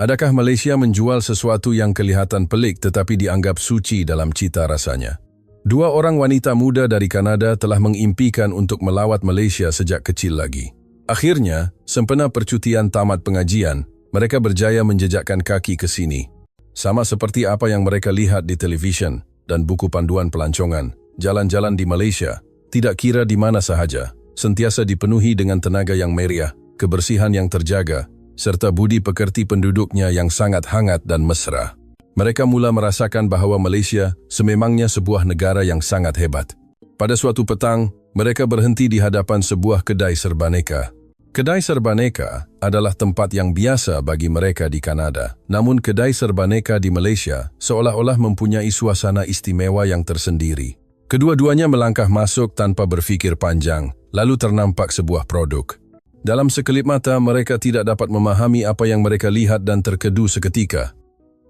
Adakah Malaysia menjual sesuatu yang kelihatan pelik tetapi dianggap suci dalam cita rasanya? Dua orang wanita muda dari Kanada telah mengimpikan untuk melawat Malaysia sejak kecil lagi. Akhirnya, sempena percutian tamat pengajian, mereka berjaya menjejakkan kaki ke sini. Sama seperti apa yang mereka lihat di televisyen dan buku panduan pelancongan, jalan-jalan di Malaysia, tidak kira di mana sahaja, sentiasa dipenuhi dengan tenaga yang meriah, kebersihan yang terjaga, serta budi pekerti penduduknya yang sangat hangat dan mesra. Mereka mula merasakan bahawa Malaysia sememangnya sebuah negara yang sangat hebat. Pada suatu petang, mereka berhenti di hadapan sebuah kedai serbaneka. Kedai serbaneka adalah tempat yang biasa bagi mereka di Kanada. Namun kedai serbaneka di Malaysia seolah-olah mempunyai suasana istimewa yang tersendiri. Kedua-duanya melangkah masuk tanpa berfikir panjang, lalu ternampak sebuah produk. Dalam sekelip mata, mereka tidak dapat memahami apa yang mereka lihat dan terkedu seketika.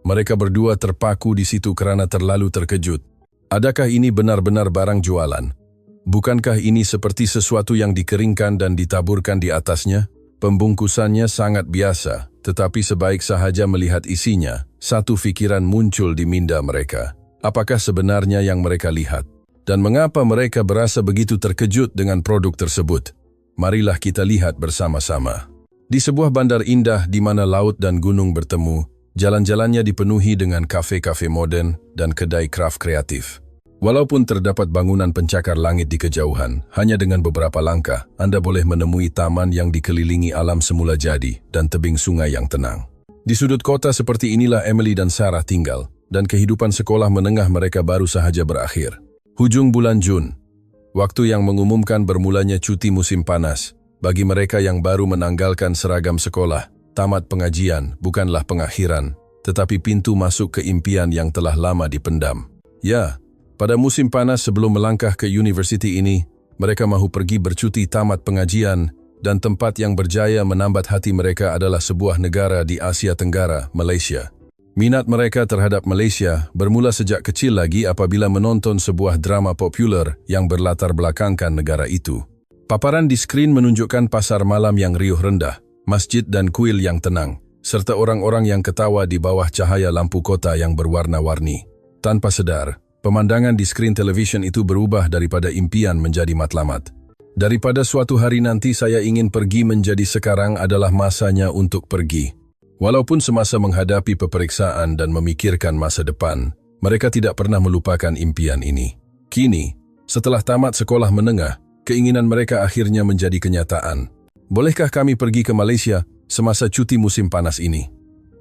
Mereka berdua terpaku di situ kerana terlalu terkejut. Adakah ini benar-benar barang jualan? Bukankah ini seperti sesuatu yang dikeringkan dan ditaburkan di atasnya? Pembungkusannya sangat biasa, tetapi sebaik sahaja melihat isinya, satu fikiran muncul di minda mereka. Apakah sebenarnya yang mereka lihat? Dan mengapa mereka berasa begitu terkejut dengan produk tersebut? Marilah kita lihat bersama-sama. Di sebuah bandar indah di mana laut dan gunung bertemu, jalan-jalannya dipenuhi dengan kafe-kafe moden dan kedai craft kreatif. Walaupun terdapat bangunan pencakar langit di kejauhan, hanya dengan beberapa langkah, Anda boleh menemui taman yang dikelilingi alam semula jadi dan tebing sungai yang tenang. Di sudut kota seperti inilah Emily dan Sarah tinggal, dan kehidupan sekolah menengah mereka baru sahaja berakhir. Hujung bulan Jun, waktu yang mengumumkan bermulanya cuti musim panas. Bagi mereka yang baru menanggalkan seragam sekolah, tamat pengajian bukanlah pengakhiran, tetapi pintu masuk ke impian yang telah lama dipendam. Ya, pada musim panas sebelum melangkah ke universiti ini, mereka mahu pergi bercuti tamat pengajian, dan tempat yang berjaya menambat hati mereka adalah sebuah negara di Asia Tenggara, Malaysia. Minat mereka terhadap Malaysia bermula sejak kecil lagi apabila menonton sebuah drama popular yang berlatar belakangkan negara itu. Paparan di skrin menunjukkan pasar malam yang riuh rendah, masjid dan kuil yang tenang, serta orang-orang yang ketawa di bawah cahaya lampu kota yang berwarna-warni. Tanpa sadar, pemandangan di skrin televisyen itu berubah daripada impian menjadi matlamat. Daripada suatu hari nanti saya ingin pergi menjadi sekarang adalah masanya untuk pergi. Walaupun semasa menghadapi peperiksaan dan memikirkan masa depan, mereka tidak pernah melupakan impian ini. Kini, setelah tamat sekolah menengah, keinginan mereka akhirnya menjadi kenyataan. Bolehkah kami pergi ke Malaysia semasa cuti musim panas ini?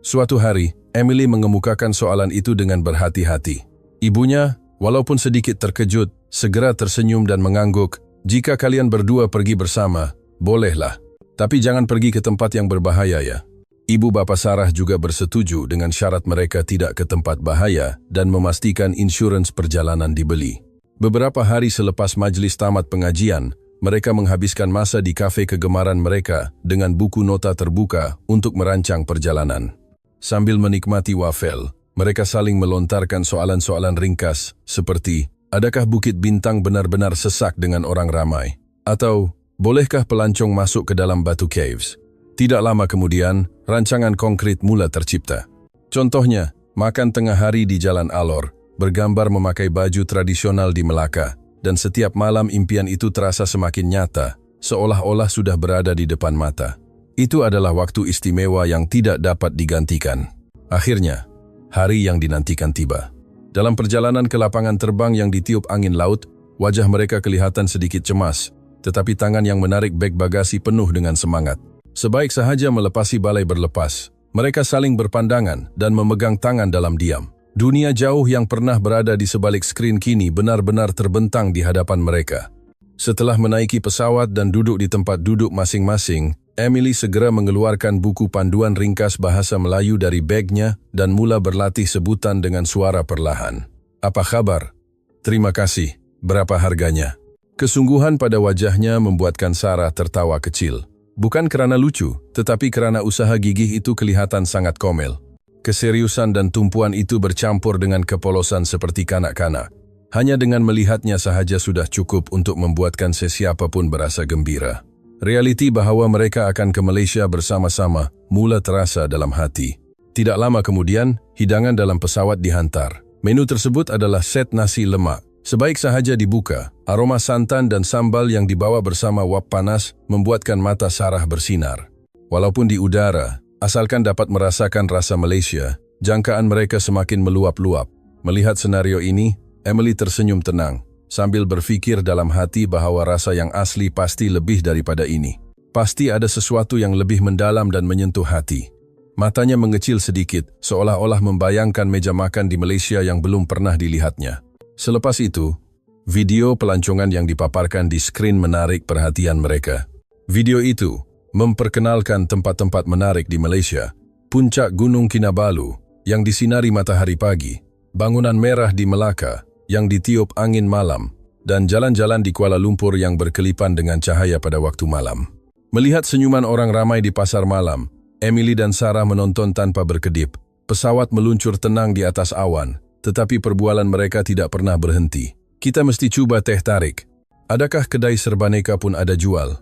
Suatu hari, Emily mengemukakan soalan itu dengan berhati-hati. Ibunya, walaupun sedikit terkejut, segera tersenyum dan mengangguk, "Jika kalian berdua pergi bersama, bolehlah. Tapi jangan pergi ke tempat yang berbahaya ya." Ibu bapa Sarah juga bersetuju dengan syarat mereka tidak ke tempat bahaya dan memastikan insurans perjalanan dibeli. Beberapa hari selepas majlis tamat pengajian, mereka menghabiskan masa di kafe kegemaran mereka dengan buku nota terbuka untuk merancang perjalanan. Sambil menikmati wafel, mereka saling melontarkan soalan-soalan ringkas seperti, adakah Bukit Bintang benar-benar sesak dengan orang ramai? Atau, bolehkah pelancong masuk ke dalam Batu Caves? Tidak lama kemudian, rancangan konkret mula tercipta. Contohnya, makan tengah hari di Jalan Alor, bergambar memakai baju tradisional di Melaka, dan setiap malam impian itu terasa semakin nyata, seolah-olah sudah berada di depan mata. Itu adalah waktu istimewa yang tidak dapat digantikan. Akhirnya, hari yang dinantikan tiba. Dalam perjalanan ke lapangan terbang yang ditiup angin laut, wajah mereka kelihatan sedikit cemas, tetapi tangan yang menarik beg bagasi penuh dengan semangat. Sebaik sahaja melepasi balai berlepas, mereka saling berpandangan dan memegang tangan dalam diam. Dunia jauh yang pernah berada di sebalik skrin kini benar-benar terbentang di hadapan mereka. Setelah menaiki pesawat dan duduk di tempat duduk masing-masing, Emily segera mengeluarkan buku panduan ringkas bahasa Melayu dari bagnya dan mula berlatih sebutan dengan suara perlahan. "Apa kabar? Terima kasih. Berapa harganya?" Kesungguhan pada wajahnya membuatkan Sarah tertawa kecil. Bukan kerana lucu, tetapi kerana usaha gigih itu kelihatan sangat komel. Keseriusan dan tumpuan itu bercampur dengan kepolosan seperti kanak-kanak. Hanya dengan melihatnya sahaja sudah cukup untuk membuatkan sesiapa pun berasa gembira. Realiti bahawa mereka akan ke Malaysia bersama-sama mula terasa dalam hati. Tidak lama kemudian, hidangan dalam pesawat dihantar. Menu tersebut adalah set nasi lemak. Sebaik sahaja dibuka, aroma santan dan sambal yang dibawa bersama uap panas membuatkan mata Sarah bersinar. Walaupun di udara, asalkan dapat merasakan rasa Malaysia, jangkaan mereka semakin meluap-luap. Melihat senario ini, Emily tersenyum tenang, sambil berpikir dalam hati bahwa rasa yang asli pasti lebih daripada ini. Pasti ada sesuatu yang lebih mendalam dan menyentuh hati. Matanya mengecil sedikit, seolah-olah membayangkan meja makan di Malaysia yang belum pernah dilihatnya. Selepas itu, video pelancongan yang dipaparkan di skrin menarik perhatian mereka. Video itu memperkenalkan tempat-tempat menarik di Malaysia, puncak Gunung Kinabalu yang disinari matahari pagi, bangunan merah di Melaka yang ditiup angin malam, dan jalan-jalan di Kuala Lumpur yang berkelipan dengan cahaya pada waktu malam. Melihat senyuman orang ramai di pasar malam, Emily dan Sarah menonton tanpa berkedip. Pesawat meluncur tenang di atas awan, tetapi perbualan mereka tidak pernah berhenti. Kita mesti coba teh tarik. Adakah kedai serbaneka pun ada jual?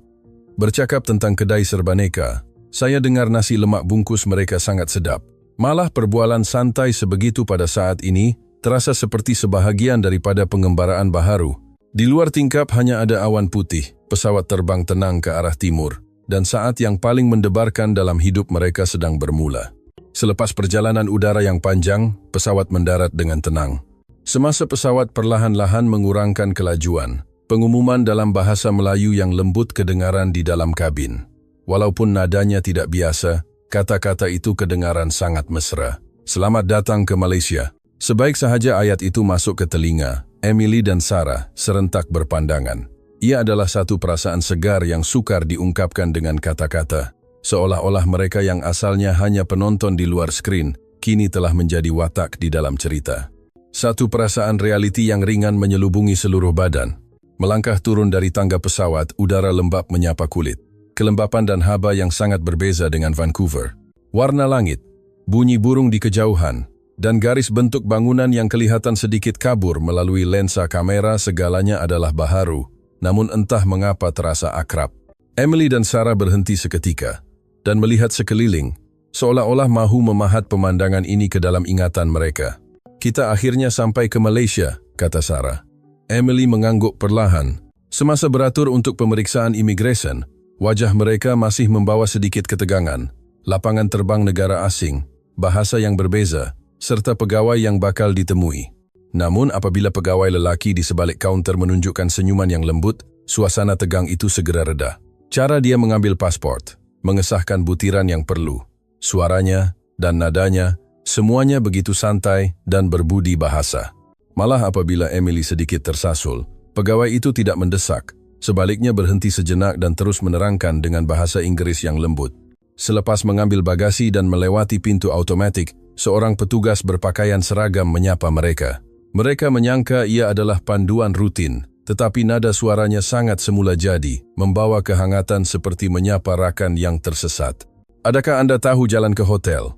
Bercakap tentang kedai serbaneka, saya dengar nasi lemak bungkus mereka sangat sedap. Malah perbualan santai sebegitu pada saat ini terasa seperti sebahagian daripada pengembaraan baharu. Di luar tingkap hanya ada awan putih, pesawat terbang tenang ke arah timur, dan saat yang paling mendebarkan dalam hidup mereka sedang bermula. Selepas perjalanan udara yang panjang, pesawat mendarat dengan tenang. Semasa pesawat perlahan-lahan mengurangkan kelajuan, pengumuman dalam bahasa Melayu yang lembut kedengaran di dalam kabin. Walaupun nadanya tidak biasa, kata-kata itu kedengaran sangat mesra. Selamat datang ke Malaysia. Sebaik sahaja ayat itu masuk ke telinga, Emily dan Sarah serentak berpandangan. Ia adalah satu perasaan segar yang sukar diungkapkan dengan kata-kata. Seolah-olah mereka yang asalnya hanya penonton di luar skrin, kini telah menjadi watak di dalam cerita. Satu perasaan realiti yang ringan menyelubungi seluruh badan. Melangkah turun dari tangga pesawat, udara lembab menyapa kulit. Kelembapan dan haba yang sangat berbeza dengan Vancouver. Warna langit, bunyi burung di kejauhan, dan garis bentuk bangunan yang kelihatan sedikit kabur melalui lensa kamera, segalanya adalah baharu, namun entah mengapa terasa akrab. Emily dan Sarah berhenti seketika dan melihat sekeliling, seolah-olah mahu memahat pemandangan ini ke dalam ingatan mereka. Kita akhirnya sampai ke Malaysia, kata Sarah. Emily mengangguk perlahan. Semasa beratur untuk pemeriksaan imigresen, wajah mereka masih membawa sedikit ketegangan. Lapangan terbang negara asing, bahasa yang berbeza, serta pegawai yang bakal ditemui. Namun apabila pegawai lelaki di sebalik kaunter menunjukkan senyuman yang lembut, suasana tegang itu segera reda. Cara dia mengambil pasport, mengesahkan butiran yang perlu, suaranya dan nadanya, semuanya begitu santai dan berbudi bahasa. Malah apabila Emily sedikit tersasul, pegawai itu tidak mendesak, sebaliknya berhenti sejenak dan terus menerangkan dengan bahasa Inggris yang lembut. Selepas mengambil bagasi dan melewati pintu automatik, seorang petugas berpakaian seragam menyapa mereka. Mereka menyangka ia adalah panduan rutin, tetapi nada suaranya sangat semula jadi, membawa kehangatan seperti menyapa rakan yang tersesat. Adakah Anda tahu jalan ke hotel?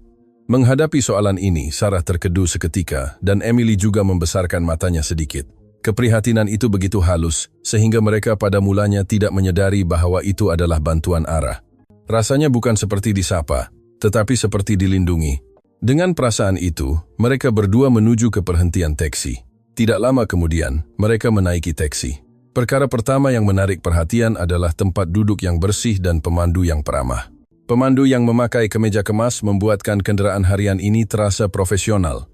Menghadapi soalan ini, Sarah terkedu seketika dan Emily juga membesarkan matanya sedikit. Keprihatinan itu begitu halus, sehingga mereka pada mulanya tidak menyadari bahwa itu adalah bantuan arah. Rasanya bukan seperti disapa, tetapi seperti dilindungi. Dengan perasaan itu, mereka berdua menuju ke perhentian teksi. Tidak lama kemudian, mereka menaiki teksi. Perkara pertama yang menarik perhatian adalah tempat duduk yang bersih dan pemandu yang peramah. Pemandu yang memakai kemeja kemas membuatkan kendaraan harian ini terasa profesional.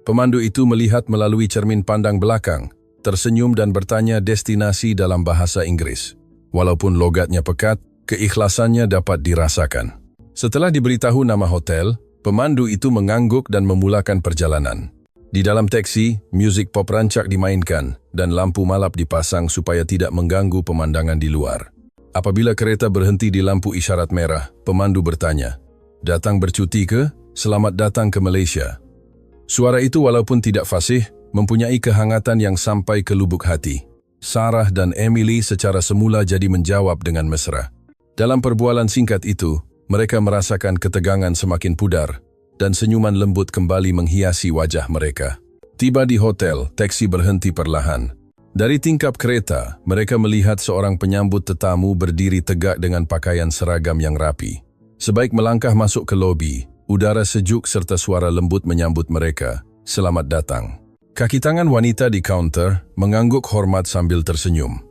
Pemandu itu melihat melalui cermin pandang belakang, tersenyum dan bertanya destinasi dalam bahasa Inggris. Walaupun logatnya pekat, keikhlasannya dapat dirasakan. Setelah diberitahu nama hotel, pemandu itu mengangguk dan memulakan perjalanan. Di dalam teksi, musik pop rancak dimainkan dan lampu malap dipasang supaya tidak mengganggu pemandangan di luar. Apabila kereta berhenti di lampu isyarat merah, pemandu bertanya, "Datang bercuti ke? Selamat datang ke Malaysia." Suara itu walaupun tidak fasih, mempunyai kehangatan yang sampai ke lubuk hati. Sarah dan Emily secara semula jadi menjawab dengan mesra. Dalam perbualan singkat itu, mereka merasakan ketegangan semakin pudar, dan senyuman lembut kembali menghiasi wajah mereka. Tiba di hotel, teksi berhenti perlahan. Dari tingkap kereta, mereka melihat seorang penyambut tetamu berdiri tegak dengan pakaian seragam yang rapi. Sebaik melangkah masuk ke lobi, udara sejuk serta suara lembut menyambut mereka. Selamat datang. Kaki tangan wanita di counter mengangguk hormat sambil tersenyum.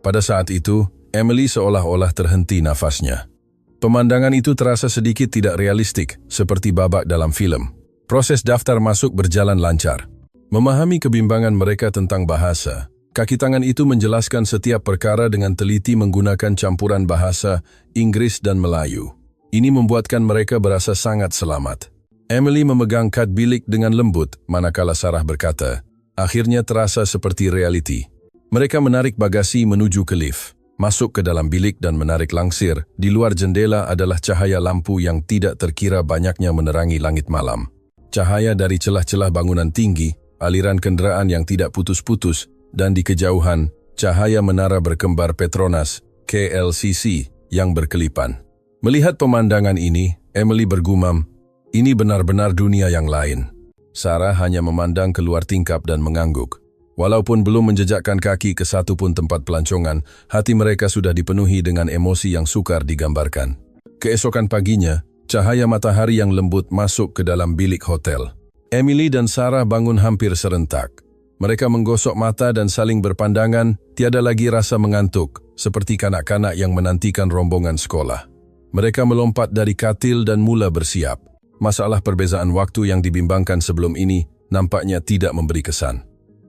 Pada saat itu, Emily seolah-olah terhenti nafasnya. Pemandangan itu terasa sedikit tidak realistik, seperti babak dalam film. Proses daftar masuk berjalan lancar. Memahami kebimbangan mereka tentang bahasa, kaki tangan itu menjelaskan setiap perkara dengan teliti menggunakan campuran bahasa Inggris dan Melayu. Ini membuatkan mereka berasa sangat selamat. Emily memegang kad bilik dengan lembut, manakala Sarah berkata, akhirnya terasa seperti realiti. Mereka menarik bagasi menuju ke lift, masuk ke dalam bilik dan menarik langsir. Di luar jendela adalah cahaya lampu yang tidak terkira banyaknya menerangi langit malam. Cahaya dari celah-celah bangunan tinggi, aliran kendaraan yang tidak putus-putus, dan di kejauhan, cahaya menara berkembar Petronas, KLCC, yang berkelipan. Melihat pemandangan ini, Emily bergumam, ini benar-benar dunia yang lain. Sarah hanya memandang keluar tingkap dan mengangguk. Walaupun belum menjejakkan kaki ke satu pun tempat pelancongan, hati mereka sudah dipenuhi dengan emosi yang sukar digambarkan. Keesokan paginya, cahaya matahari yang lembut masuk ke dalam bilik hotel. Emily dan Sarah bangun hampir serentak. Mereka menggosok mata dan saling berpandangan, tiada lagi rasa mengantuk, seperti kanak-kanak yang menantikan rombongan sekolah. Mereka melompat dari katil dan mula bersiap. Masalah perbezaan waktu yang dibimbangkan sebelum ini nampaknya tidak memberi kesan.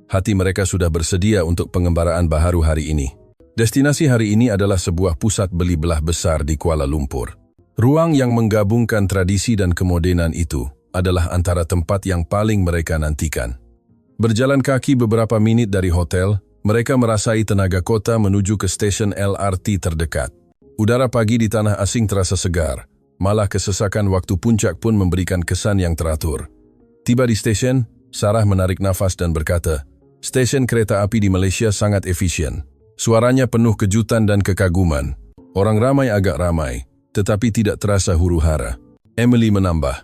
Hati mereka sudah bersedia untuk pengembaraan baharu hari ini. Destinasi hari ini adalah sebuah pusat beli belah besar di Kuala Lumpur. Ruang yang menggabungkan tradisi dan kemodenan itu adalah antara tempat yang paling mereka nantikan. Berjalan kaki beberapa menit dari hotel, mereka merasai tenaga kota menuju ke stesen LRT terdekat. Udara pagi di tanah asing terasa segar, malah kesesakan waktu puncak pun memberikan kesan yang teratur. Tiba di stesen, Sarah menarik nafas dan berkata, stesen kereta api di Malaysia sangat efisien. Suaranya penuh kejutan dan kekaguman. Orang ramai agak ramai, tetapi tidak terasa huru-hara. Emily menambah,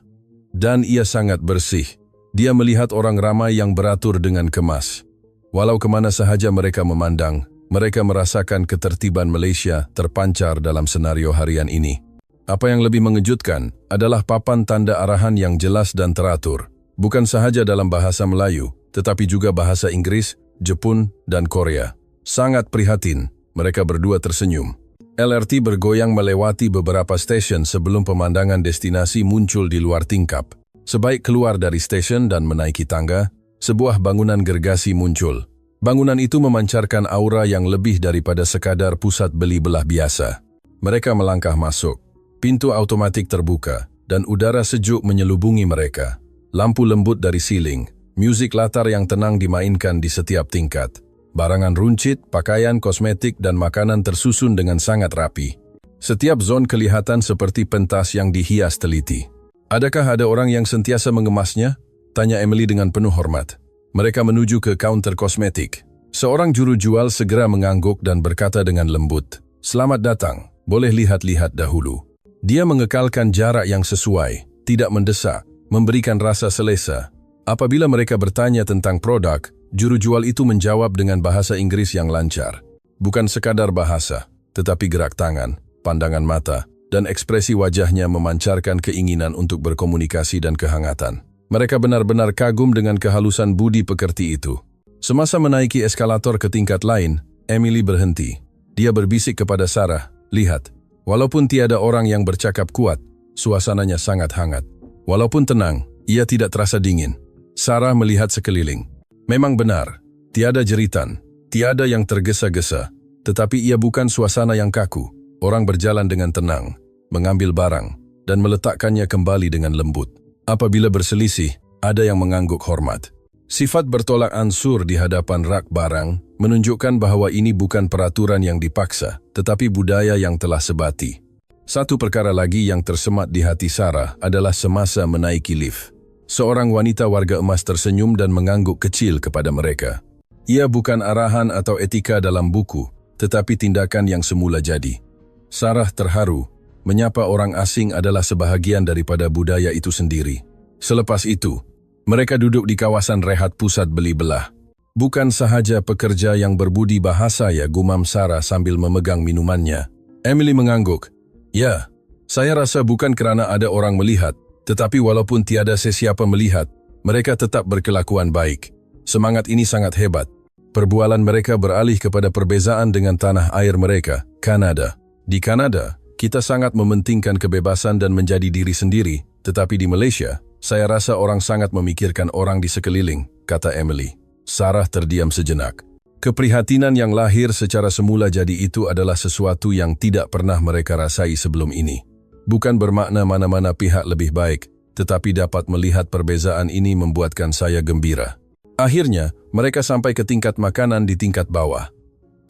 dan ia sangat bersih. Dia melihat orang ramai yang beratur dengan kemas. Walau kemana sahaja mereka memandang, mereka merasakan ketertiban Malaysia terpancar dalam senario harian ini. Apa yang lebih mengejutkan adalah papan tanda arahan yang jelas dan teratur. Bukan sahaja dalam bahasa Melayu, tetapi juga bahasa Inggris, Jepun, dan Korea. Sangat prihatin, mereka berdua tersenyum. LRT bergoyang melewati beberapa stesen sebelum pemandangan destinasi muncul di luar tingkap. Sebaik keluar dari stesen dan menaiki tangga, sebuah bangunan gergasi muncul. Bangunan itu memancarkan aura yang lebih daripada sekadar pusat beli belah biasa. Mereka melangkah masuk. Pintu otomatik terbuka, dan udara sejuk menyelubungi mereka. Lampu lembut dari siling, musik latar yang tenang dimainkan di setiap tingkat. Barangan runcit, pakaian, kosmetik, dan makanan tersusun dengan sangat rapi. Setiap zon kelihatan seperti pentas yang dihias teliti. Adakah ada orang yang sentiasa mengemasnya? Tanya Emily dengan penuh hormat. Mereka menuju ke kaunter kosmetik. Seorang juru jual segera mengangguk dan berkata dengan lembut, selamat datang, boleh lihat-lihat dahulu. Dia mengekalkan jarak yang sesuai, tidak mendesak, memberikan rasa selesa. Apabila mereka bertanya tentang produk, juru jual itu menjawab dengan bahasa Inggris yang lancar. Bukan sekadar bahasa, tetapi gerak tangan, pandangan mata, dan ekspresi wajahnya memancarkan keinginan untuk berkomunikasi dan kehangatan. Mereka benar-benar kagum dengan kehalusan budi pekerti itu. Semasa menaiki eskalator ke tingkat lain, Emily berhenti. Dia berbisik kepada Sarah, lihat, walaupun tiada orang yang bercakap kuat, suasananya sangat hangat. Walaupun tenang, ia tidak terasa dingin. Sarah melihat sekeliling. Memang benar, tiada jeritan, tiada yang tergesa-gesa, tetapi ia bukan suasana yang kaku. Orang berjalan dengan tenang, mengambil barang, dan meletakkannya kembali dengan lembut. Apabila berselisih, ada yang mengangguk hormat. Sifat bertolak ansur di hadapan rak barang menunjukkan bahwa ini bukan peraturan yang dipaksa, tetapi budaya yang telah sebati. Satu perkara lagi yang tersemat di hati Sarah adalah semasa menaiki lift. Seorang wanita warga emas tersenyum dan mengangguk kecil kepada mereka. Ia bukan arahan atau etika dalam buku, tetapi tindakan yang semula jadi. Sarah terharu, menyapa orang asing adalah sebahagian daripada budaya itu sendiri. Selepas itu, mereka duduk di kawasan rehat pusat beli belah. Bukan sahaja pekerja yang berbudi bahasa ya, gumam Sarah sambil memegang minumannya. Emily mengangguk. Ya, saya rasa bukan kerana ada orang melihat, Tetapi walaupun tiada sesiapa melihat, mereka tetap berkelakuan baik. Semangat ini sangat hebat. Perbualan mereka beralih kepada perbezaan dengan tanah air mereka, Kanada. Di Kanada, kita sangat mementingkan kebebasan dan menjadi diri sendiri, tetapi di Malaysia, saya rasa orang sangat memikirkan orang di sekeliling, kata Emily. Sarah terdiam sejenak. Keprihatinan yang lahir secara semula jadi itu adalah sesuatu yang tidak pernah mereka rasai sebelum ini. Bukan bermakna mana-mana pihak lebih baik, tetapi dapat melihat perbezaan ini membuatkan saya gembira. Akhirnya, mereka sampai ke tingkat makanan di tingkat bawah.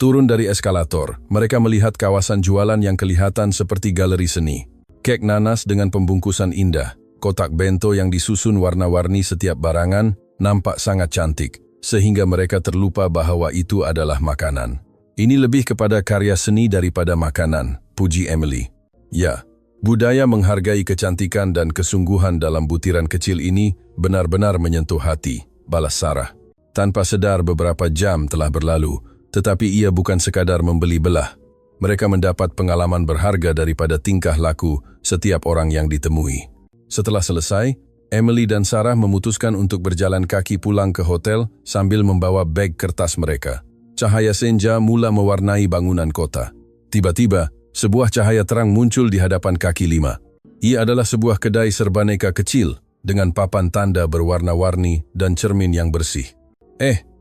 Turun dari eskalator, mereka melihat kawasan jualan yang kelihatan seperti galeri seni. Kek nanas dengan pembungkusan indah, kotak bento yang disusun warna-warni setiap barangan, nampak sangat cantik, sehingga mereka terlupa bahwa itu adalah makanan. Ini lebih kepada karya seni daripada makanan, puji Emily. Ya, budaya menghargai kecantikan dan kesungguhan dalam butiran kecil ini benar-benar menyentuh hati, balas Sarah. Tanpa sedar beberapa jam telah berlalu, tetapi ia bukan sekadar membeli belah. Mereka mendapat pengalaman berharga daripada tingkah laku setiap orang yang ditemui. Setelah selesai, Emily dan Sarah memutuskan untuk berjalan kaki pulang ke hotel sambil membawa beg kertas mereka. Cahaya senja mula mewarnai bangunan kota. Tiba-tiba, sebuah cahaya terang muncul di hadapan kaki lima. Ia adalah sebuah kedai serbaneka kecil dengan papan tanda berwarna-warni dan cermin yang bersih.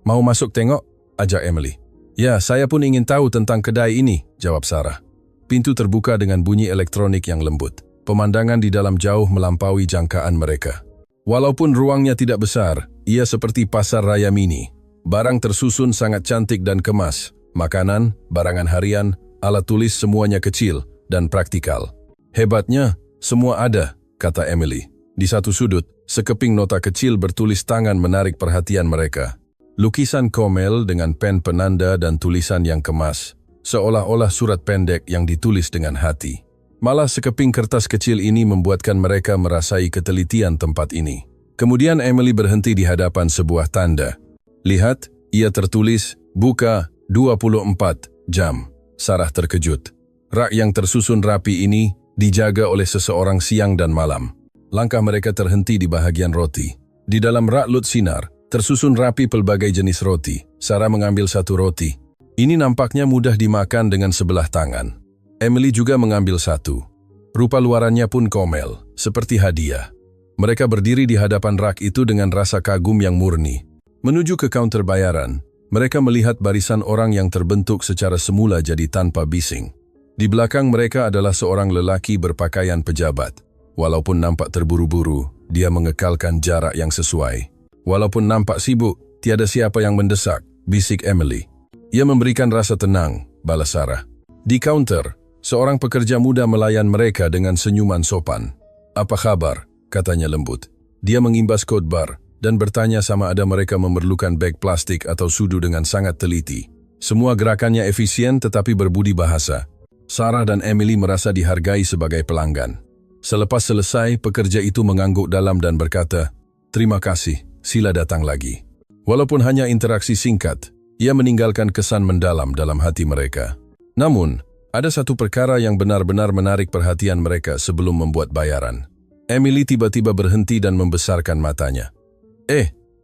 Mau masuk tengok? Ajak Emily. Ya, saya pun ingin tahu tentang kedai ini, jawab Sarah. Pintu terbuka dengan bunyi elektronik yang lembut. Pemandangan di dalam jauh melampaui jangkaan mereka. Walaupun ruangnya tidak besar, ia seperti pasar raya mini. Barang tersusun sangat cantik dan kemas. Makanan, barangan harian, alat tulis semuanya kecil dan praktikal. Hebatnya, semua ada, kata Emily. Di satu sudut, sekeping nota kecil bertulis tangan menarik perhatian mereka. Lukisan komel dengan pen penanda dan tulisan yang kemas, seolah-olah surat pendek yang ditulis dengan hati. Malah sekeping kertas kecil ini membuatkan mereka merasai ketelitian tempat ini. Kemudian Emily berhenti di hadapan sebuah tanda. Lihat, ia tertulis, buka 24 jam. Sarah terkejut. Rak yang tersusun rapi ini dijaga oleh seseorang siang dan malam. Langkah mereka terhenti di bahagian roti. Di dalam rak lut sinar, tersusun rapi pelbagai jenis roti. Sarah mengambil satu roti. Ini nampaknya mudah dimakan dengan sebelah tangan. Emily juga mengambil satu. Rupa luarannya pun komel, seperti hadiah. Mereka berdiri di hadapan rak itu dengan rasa kagum yang murni. Menuju ke kaunter bayaran, mereka melihat barisan orang yang terbentuk secara semula jadi tanpa bising. Di belakang mereka adalah seorang lelaki berpakaian pejabat. Walaupun nampak terburu-buru, dia mengekalkan jarak yang sesuai. Walaupun nampak sibuk, tiada siapa yang mendesak, bisik Emily. Ia memberikan rasa tenang, balas Sarah. Di kaunter, seorang pekerja muda melayan mereka dengan senyuman sopan. Apa kabar? Katanya lembut. Dia mengimbas kod bar dan bertanya sama ada mereka memerlukan beg plastik atau sudu dengan sangat teliti. Semua gerakannya efisien tetapi berbudi bahasa. Sarah dan Emily merasa dihargai sebagai pelanggan. Selepas selesai, pekerja itu mengangguk dalam dan berkata, "Terima kasih, sila datang lagi." Walaupun hanya interaksi singkat, ia meninggalkan kesan mendalam dalam hati mereka. Namun, ada satu perkara yang benar-benar menarik perhatian mereka sebelum membuat bayaran. Emily tiba-tiba berhenti dan membesarkan matanya.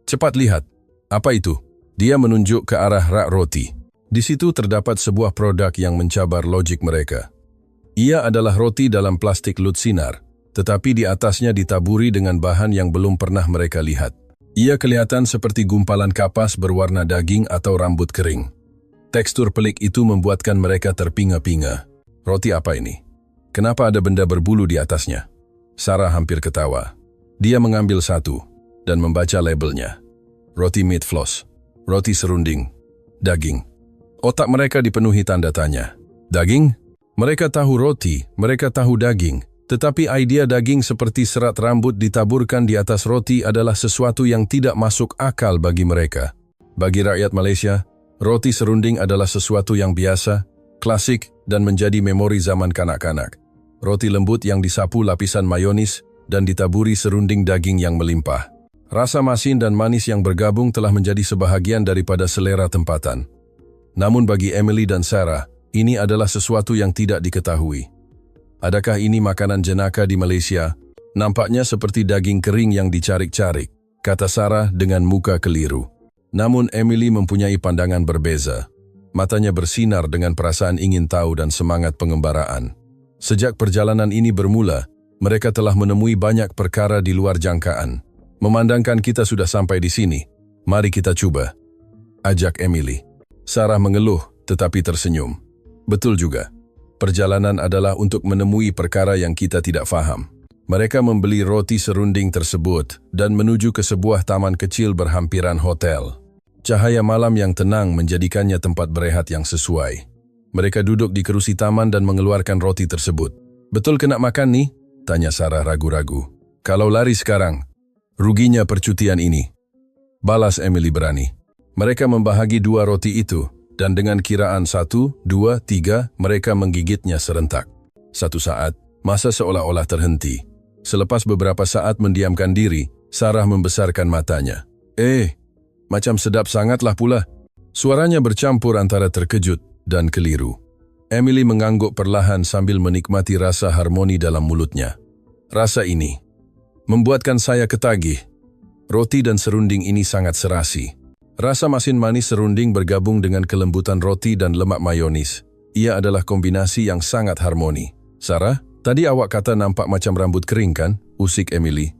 Cepat lihat. Apa itu? Dia menunjuk ke arah rak roti. Di situ terdapat sebuah produk yang mencabar logik mereka. Ia adalah roti dalam plastik lut sinar, tetapi di atasnya ditaburi dengan bahan yang belum pernah mereka lihat. Ia kelihatan seperti gumpalan kapas berwarna daging atau rambut kering. Tekstur pelik itu membuatkan mereka terpinga-pinga. Roti apa ini? Kenapa ada benda berbulu di atasnya? Sarah hampir ketawa. Dia mengambil satu dan membaca labelnya. Roti meat floss, roti serunding, daging. Otak mereka dipenuhi tanda tanya. Daging? Mereka tahu roti, mereka tahu daging. Tetapi idea daging seperti serat rambut ditaburkan di atas roti adalah sesuatu yang tidak masuk akal bagi mereka. Bagi rakyat Malaysia, roti serunding adalah sesuatu yang biasa, klasik, dan menjadi memori zaman kanak-kanak. Roti lembut yang disapu lapisan mayonis dan ditaburi serunding daging yang melimpah. Rasa masin dan manis yang bergabung telah menjadi sebahagian daripada selera tempatan. Namun bagi Emily dan Sarah, ini adalah sesuatu yang tidak diketahui. Adakah ini makanan jenaka di Malaysia? Nampaknya seperti daging kering yang dicarik-carik, kata Sarah dengan muka keliru. Namun Emily mempunyai pandangan berbeza. Matanya bersinar dengan perasaan ingin tahu dan semangat pengembaraan. Sejak perjalanan ini bermula, mereka telah menemui banyak perkara di luar jangkaan. Memandangkan kita sudah sampai di sini, mari kita coba, ajak Emily. Sarah mengeluh tetapi tersenyum. Betul juga, perjalanan adalah untuk menemui perkara yang kita tidak faham. Mereka membeli roti serunding tersebut dan menuju ke sebuah taman kecil berhampiran hotel. Cahaya malam yang tenang menjadikannya tempat berehat yang sesuai. Mereka duduk di kerusi taman dan mengeluarkan roti tersebut. Betul kena makan nih? Tanya Sarah ragu-ragu. Kalau lari sekarang, ruginya percutian ini. Balas Emily berani. Mereka membahagi 2 roti itu, dan dengan kiraan 1, 2, 3, mereka menggigitnya serentak. Satu saat, masa seolah-olah terhenti. Selepas beberapa saat mendiamkan diri, Sarah membesarkan matanya. Macam sedap sangatlah pula. Suaranya bercampur antara terkejut dan keliru. Emily mengangguk perlahan sambil menikmati rasa harmoni dalam mulutnya. Rasa ini membuatkan saya ketagih. Roti dan serunding ini sangat serasi. Rasa masin manis serunding bergabung dengan kelembutan roti dan lemak mayonis. Ia adalah kombinasi yang sangat harmoni. Sarah, tadi awak kata nampak macam rambut kering kan? Usik Emily.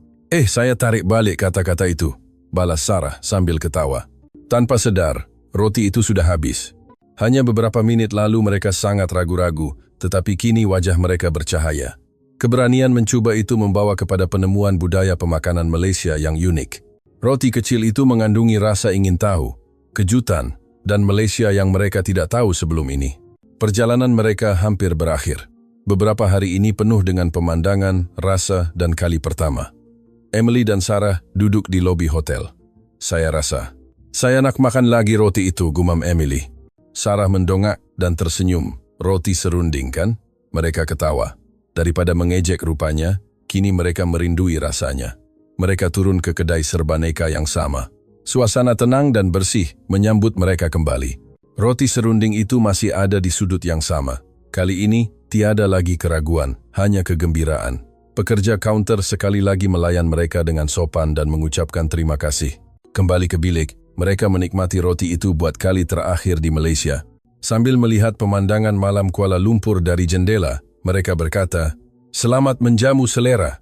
Saya tarik balik kata-kata itu, balas Sarah sambil ketawa. Tanpa sadar, roti itu sudah habis. Hanya beberapa menit lalu mereka sangat ragu-ragu, tetapi kini wajah mereka bercahaya. Keberanian mencoba itu membawa kepada penemuan budaya pemakanan Malaysia yang unik. Roti kecil itu mengandungi rasa ingin tahu, kejutan, dan Malaysia yang mereka tidak tahu sebelum ini. Perjalanan mereka hampir berakhir. Beberapa hari ini penuh dengan pemandangan, rasa, dan kali pertama. Emily dan Sarah duduk di lobi hotel. Saya nak makan lagi roti itu, gumam Emily. Sarah mendongak dan tersenyum. Roti serunding kan? Mereka ketawa. Daripada mengejek rupanya, kini mereka merindui rasanya. Mereka turun ke kedai serbaneka yang sama. Suasana tenang dan bersih menyambut mereka kembali. Roti serunding itu masih ada di sudut yang sama. Kali ini, tiada lagi keraguan, hanya kegembiraan. Pekerja kaunter sekali lagi melayan mereka dengan sopan dan mengucapkan terima kasih. Kembali ke bilik, mereka menikmati roti itu buat kali terakhir di Malaysia. Sambil melihat pemandangan malam Kuala Lumpur dari jendela, mereka berkata, "Selamat menjamu selera."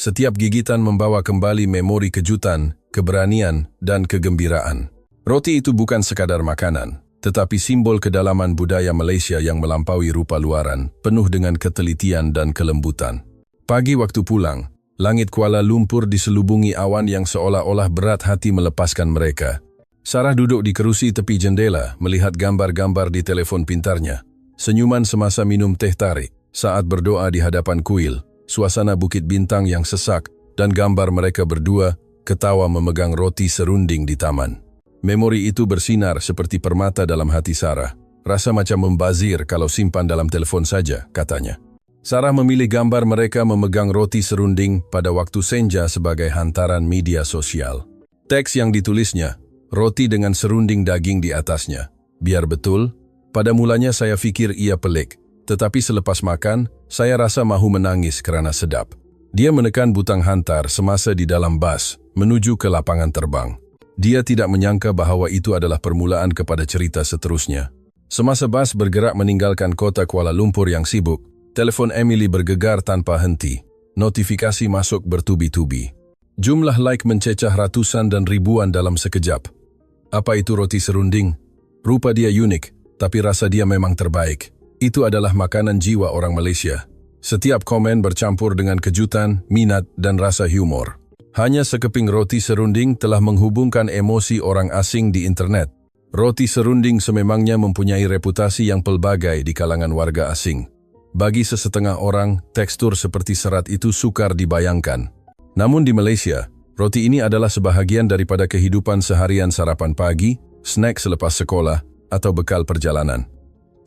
Setiap gigitan membawa kembali memori kejutan, keberanian, dan kegembiraan. Roti itu bukan sekadar makanan, tetapi simbol kedalaman budaya Malaysia yang melampaui rupa luaran, penuh dengan ketelitian dan kelembutan. Pagi waktu pulang, langit Kuala Lumpur diselubungi awan yang seolah-olah berat hati melepaskan mereka. Sarah duduk di kerusi tepi jendela, melihat gambar-gambar di telefon pintarnya. Senyuman semasa minum teh tarik, saat berdoa di hadapan kuil, suasana Bukit Bintang yang sesak, dan gambar mereka berdua, ketawa memegang roti serunding di taman. Memori itu bersinar seperti permata dalam hati Sarah. Rasa macam membazir kalau simpan dalam telepon saja, katanya. Sarah memilih gambar mereka memegang roti serunding pada waktu senja sebagai hantaran media sosial. Teks yang ditulisnya, roti dengan serunding daging di atasnya. Biar betul, pada mulanya saya pikir ia pelik, tetapi selepas makan, saya rasa mahu menangis kerana sedap. Dia menekan butang hantar semasa di dalam bas, menuju ke lapangan terbang. Dia tidak menyangka bahawa itu adalah permulaan kepada cerita seterusnya. Semasa bas bergerak meninggalkan kota Kuala Lumpur yang sibuk, telefon Emily bergegar tanpa henti. Notifikasi masuk bertubi-tubi. Jumlah like mencecah ratusan dan ribuan dalam sekejap. Apa itu roti serunding? Rupa dia unik, tapi rasa dia memang terbaik. Itu adalah makanan jiwa orang Malaysia. Setiap komen bercampur dengan kejutan, minat, dan rasa humor. Hanya sekeping roti serunding telah menghubungkan emosi orang asing di internet. Roti serunding sememangnya mempunyai reputasi yang pelbagai di kalangan warga asing. Bagi sesetengah orang, tekstur seperti serat itu sukar dibayangkan. Namun di Malaysia, roti ini adalah sebahagian daripada kehidupan seharian sarapan pagi, snack selepas sekolah, atau bekal perjalanan.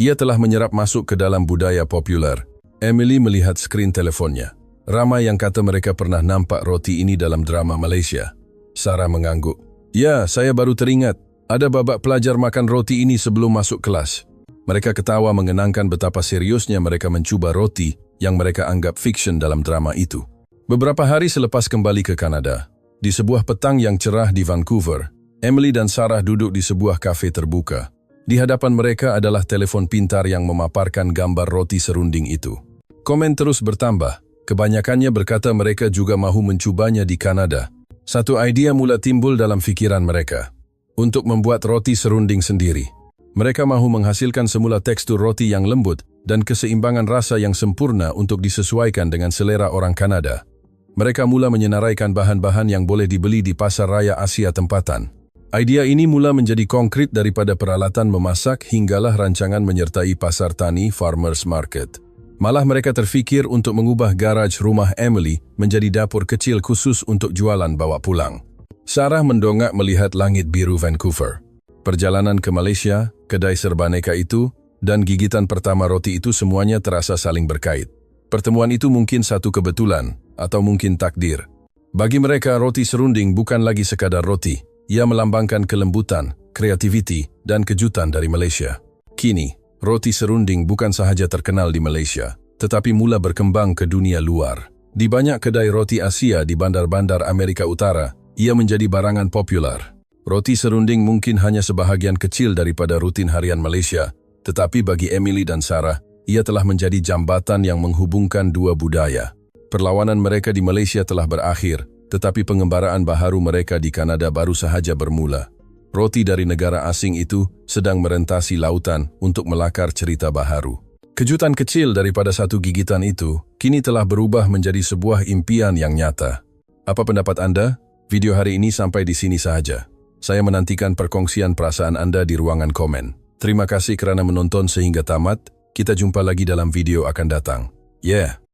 Ia telah menyerap masuk ke dalam budaya populer. Emily melihat skrin teleponnya. Ramai yang kata mereka pernah nampak roti ini dalam drama Malaysia. Sarah mengangguk. Ya, saya baru teringat. Ada babak pelajar makan roti ini sebelum masuk kelas. Mereka ketawa mengenangkan betapa seriusnya mereka mencuba roti yang mereka anggap fiksyen dalam drama itu. Beberapa hari selepas kembali ke Kanada, di sebuah petang yang cerah di Vancouver, Emily dan Sarah duduk di sebuah kafe terbuka. Di hadapan mereka adalah telepon pintar yang memaparkan gambar roti serunding itu. Komen terus bertambah, kebanyakannya berkata mereka juga mahu mencobanya di Kanada. Satu idea mula timbul dalam fikiran mereka, untuk membuat roti serunding sendiri. Mereka mahu menghasilkan semula tekstur roti yang lembut dan keseimbangan rasa yang sempurna untuk disesuaikan dengan selera orang Kanada. Mereka mula menyenaraikan bahan-bahan yang boleh dibeli di pasar raya Asia tempatan. Idea ini mula menjadi konkret daripada peralatan memasak hinggalah rancangan menyertai pasar tani farmers market. Malah mereka terfikir untuk mengubah garaj rumah Emily menjadi dapur kecil khusus untuk jualan bawa pulang. Sarah mendongak melihat langit biru Vancouver. Perjalanan ke Malaysia, kedai serbaneka itu, dan gigitan pertama roti itu semuanya terasa saling berkait. Pertemuan itu mungkin satu kebetulan, atau mungkin takdir. Bagi mereka, roti serunding bukan lagi sekadar roti. Ia melambangkan kelembutan, kreativiti, dan kejutan dari Malaysia. Kini, roti serunding bukan sahaja terkenal di Malaysia, tetapi mula berkembang ke dunia luar. Di banyak kedai roti Asia di bandar-bandar Amerika Utara, ia menjadi barangan populer. Roti serunding mungkin hanya sebahagian kecil daripada rutin harian Malaysia, tetapi bagi Emily dan Sarah, ia telah menjadi jambatan yang menghubungkan dua budaya. Perlawanan mereka di Malaysia telah berakhir, tetapi pengembaraan baharu mereka di Kanada baru sahaja bermula. Roti dari negara asing itu sedang merentasi lautan untuk melakar cerita baharu. Kejutan kecil daripada satu gigitan itu, kini telah berubah menjadi sebuah impian yang nyata. Apa pendapat Anda? Video hari ini sampai di sini sahaja. Saya menantikan perkongsian perasaan Anda di ruangan komen. Terima kasih kerana menonton sehingga tamat. Kita jumpa lagi dalam video akan datang. Yeah!